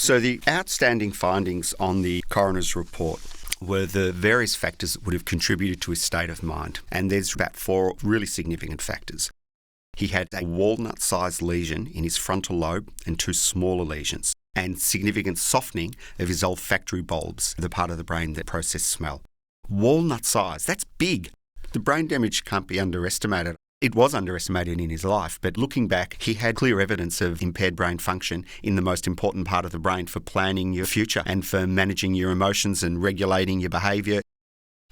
So the outstanding findings on the coroner's report were the various factors that would have contributed to his state of mind. And there's about 4 really significant factors. He had a walnut-sized lesion in his frontal lobe and 2 smaller lesions, and significant softening of his olfactory bulbs, the part of the brain that process smell. Walnut size, that's big. The brain damage can't be underestimated. It was underestimated in his life, but looking back, he had clear evidence of impaired brain function in the most important part of the brain for planning your future and for managing your emotions and regulating your behaviour.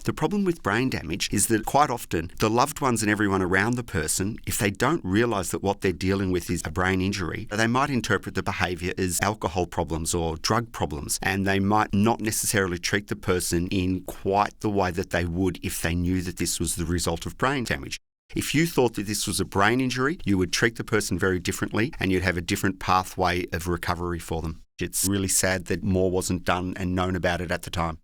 The problem with brain damage is that quite often the loved ones and everyone around the person, if they don't realise that what they're dealing with is a brain injury, they might interpret the behaviour as alcohol problems or drug problems, and they might not necessarily treat the person in quite the way that they would if they knew that this was the result of brain damage. If you thought that this was a brain injury, you would treat the person very differently and you'd have a different pathway of recovery for them. It's really sad that more wasn't done and known about it at the time.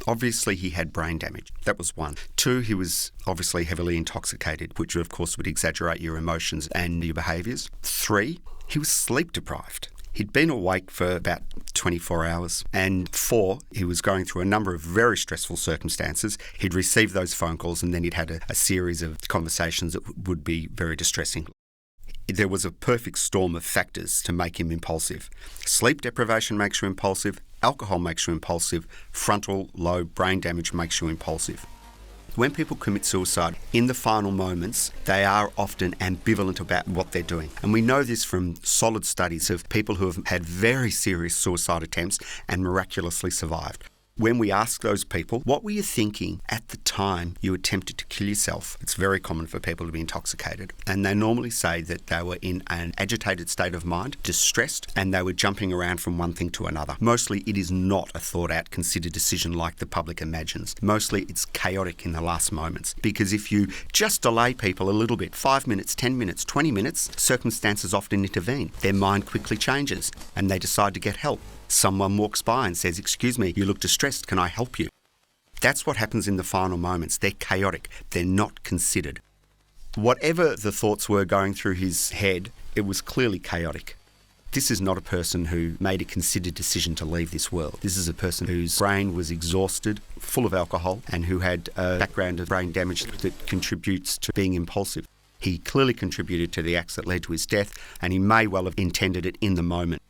Obviously, he had brain damage. That was 1. 2, he was obviously heavily intoxicated, which of course would exaggerate your emotions and your behaviours. 3, he was sleep deprived. He'd been awake for about 24 hours. And 4, he was going through a number of very stressful circumstances. He'd received those phone calls and then he'd had a series of conversations that would be very distressing. There was a perfect storm of factors to make him impulsive. Sleep deprivation makes you impulsive, alcohol makes you impulsive, frontal lobe brain damage makes you impulsive. When people commit suicide, in the final moments, they are often ambivalent about what they're doing. And we know this from solid studies of people who have had very serious suicide attempts and miraculously survived. When we ask those people, what were you thinking at the time you attempted to kill yourself? It's very common for people to be intoxicated. And they normally say that they were in an agitated state of mind, distressed, and they were jumping around from one thing to another. Mostly it is not a thought-out, considered decision like the public imagines. Mostly it's chaotic in the last moments. Because if you just delay people a little bit, 5 minutes, 10 minutes, 20 minutes, circumstances often intervene. Their mind quickly changes and they decide to get help. Someone walks by and says, "Excuse me, you look distressed, can I help you?" That's what happens in the final moments. They're chaotic. They're not considered. Whatever the thoughts were going through his head, it was clearly chaotic. This is not a person who made a considered decision to leave this world. This is a person whose brain was exhausted, full of alcohol, and who had a background of brain damage that contributes to being impulsive. He clearly contributed to the acts that led to his death, and he may well have intended it in the moment.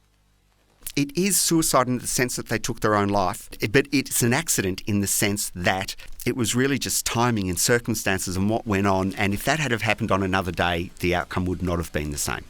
It is suicide in the sense that they took their own life, but it's an accident in the sense that it was really just timing and circumstances and what went on, and if that had have happened on another day, the outcome would not have been the same.